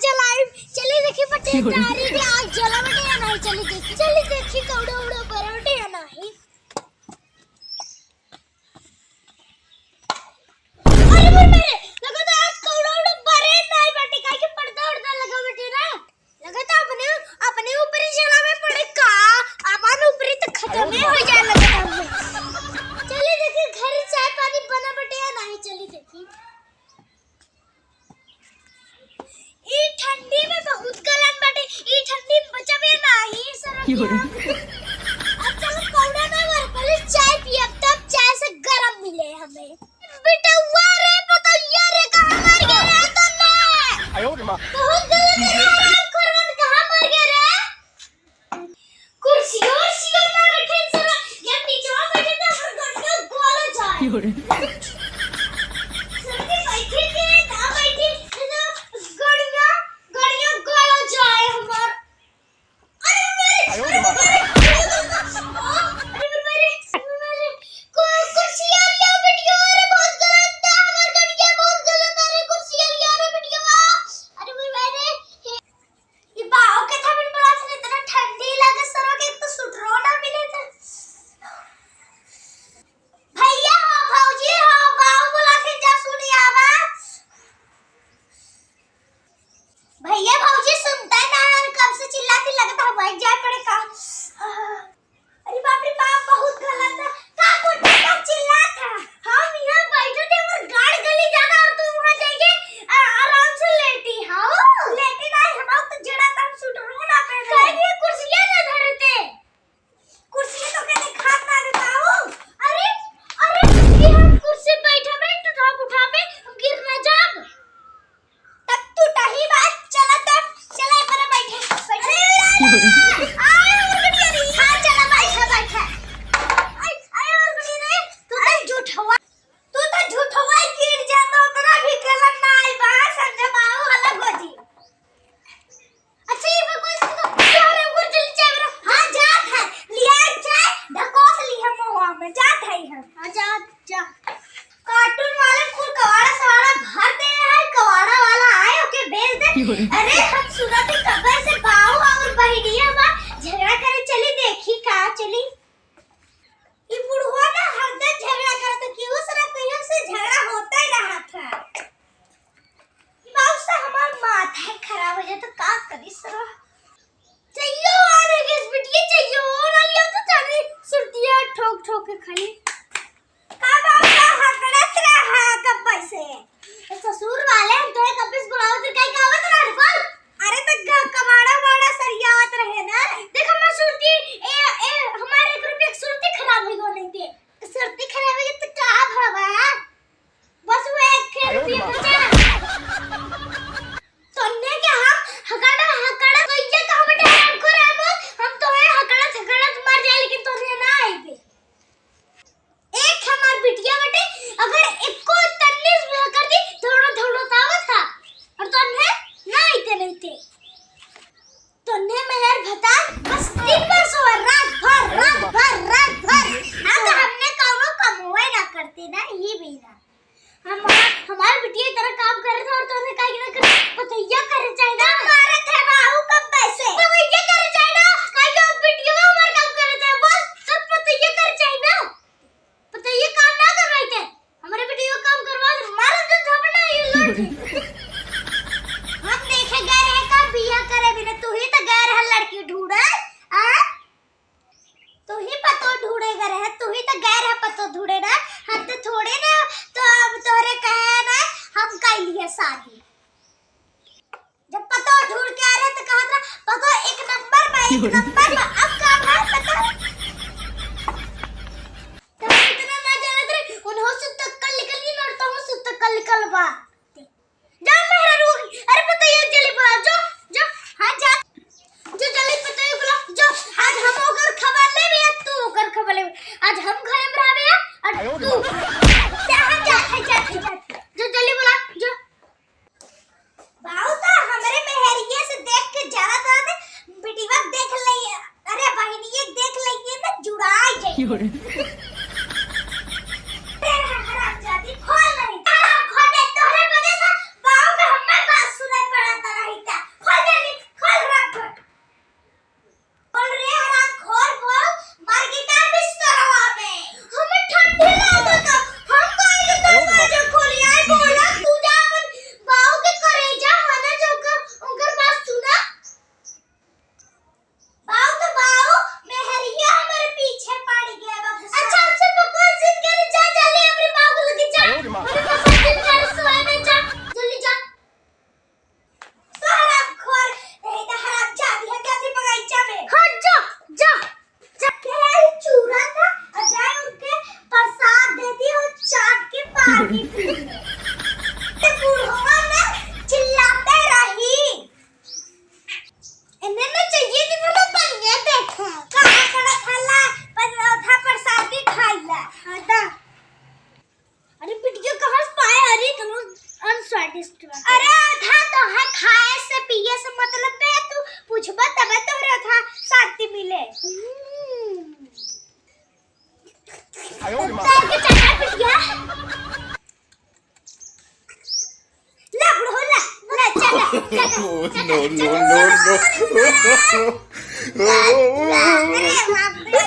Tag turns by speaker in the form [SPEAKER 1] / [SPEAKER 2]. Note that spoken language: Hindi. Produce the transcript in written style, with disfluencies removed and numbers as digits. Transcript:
[SPEAKER 1] जलाए चली देखी पटे तारी भी आग जला बटे या नहीं चली देखी कौड़ा उड़ा पर बटे या नहीं। अरे मेरे लगा तो आज कौड़ा उड़ा बरे नहीं बटे काहे के पर्दा उड़ता लगा बटे ना लगा तो अपने ऊपर ही जला में पड़े का अपन ऊपर ही तो खत्म ही हो जाए लगा था। चली देखी घर चाय पानी बना बटे या नहीं चली देखी। ई ठंडी में बहुत गलन बटे ई ठंडी में बचावे नहीं सर। अब चलो कौड़ा ना वर पहले चाय पिए तब चाय से गरम मिले हमें। बेटा वारे पता यार कहां मर गया रे तुमने आयो रे मां बहुत गलन है कोरोना कहां मर गया रे कुर्सी और सिर ना रखे सर या नीचे बैठे तो हर घंटा गोला जाए सर के बैठे के ना बैठे गड़िया गोला जाए हमार। अरे मेरे भैया भाऊजी सुनता है ना कब से चिल्लाती लगता है भाई जाए पड़े का। अरे बाप रे बाप बहुत गलत है का कोई का चिल्ला था हम यहां बैठे थे और गाड़ी गली जाना और तू वहां जाके आराम से लेटी हां लेटी नहीं हम तो जड़ा तम सूट रोना पे कहीं कुर्सियां ना धरते कुर्सी तो कहते खात ना देता हूं। अरे ये हम कुर्सी बैठा में तो उठा पे हम गिर ना जाब तब तू टही बात चला तब चला पर बैठे आय और गड़िया रे हां चला बैठा आय और गड़िया रे तू तो झूठ हुआ गिर जाता उतना भी गलत ना आई बा संजय बाबू अलग हो जी। अच्छा ये कोई अरे ऊपर जल्दी चाय बना हां जात है लिया चाय ढकोस ली हम वहां में जात है हम हां जा कार्टून वाले फुल कवाड़ा सवाड़ा भर दे है कवाड़ा वाला आए ओके भेज दे। अरे हम सुना थे कबर से बाऊ और बहिनिया बा झगड़ा करे चली देखी का चली ये बुढ़वा ना हरदम झगड़ा करता क्यों सरा कहियो से झगड़ा होता ही रहा था। बाऊ से हमार माथा खराब हो जाए तो का करी सरा चाहिए वाले के बिटिया चाहिए ना लियो तो चाली सुरतिया ठोक ठोक के खाली का बाऊ का हकड़त रहा कब पैसे ससुर वाले हम तो कब इस बुलाओ तो कहीं गावत रहा बोल। अरे तो कमाड़ा वाड़ा सरियावत रहे ना देखो मैं सुरती ए हमारे ग्रुप एक सुरती खराब हो गई नहीं थी सुरती खराब हो गई तो का भवा बस वो एक रुपया बचा तोने के हम हकड़ा कहिए का बेटा हमको रे हम तो है हकड़ा मर जाए लेकिन तोने ना आई बे एक हमार बिटिया बेटे अगर एक को तन्नीस कर दी थोड़ा तावा था और तोने ना आते नहीं थे तोने मेहर भता बस दिन भर सो रात भर अगर हमने काम कमवाए ना करते ना ये भी ना हम हमारे बिटिया तरह काम करे थे और तोने काहे ना करे पतैया करे चाहिए ना मारे थे बाबू कब पैसे पतैया करे चाहिए ना काहे के बिटिया हमारे काम करे थे बोल सब पतैया करे चाहिए ना पतैया काम ना कर रहे थे हमारे बिटिया काम करवा मारे तो झपना ये लोग हम देखे गए हैं का बिया करे बिना तू ही तो गैर है लड़की ढूंढे आ तू ही पतो ढूंढे गए है तू ही तो गैर है पतो ढूंढे ना हम तो थोड़े ना तो अब तोरे कहे ना हम कर लिए शादी जब पतो ढूंढ के आ रहे तो कहा था पतो एक नंबर में अब काम है पता तो इतना ना जानत रे उन्हों से तक कल निकल गई ना तो हम से तक कल निकल बा जा मेरा रूह अरे पता ये जल्दी बुला जो हां जा जो जल्दी पता ये बुला जो आज हम ओकर खबर ले भी तू ओकर खबर ले आज हम घर में रहबे और तू जा जो जल्दी बुला जो बाऊ तो हमरे मेहरिये से देख के जाना था बेटीवा देख लई अरे बहनिये देख लई ना जुड़ाई जाई खराब जाती खोल नहीं खोटे तोरे वजह से बाऊ में हमें बात सुनाई पड़ा था नहीं था मतलब पे तू पूछबा तब तोरे था शांति मिले के चाचा पिटिया ला बुढ़ो ला चला
[SPEAKER 2] no.
[SPEAKER 1] अरे बाप रे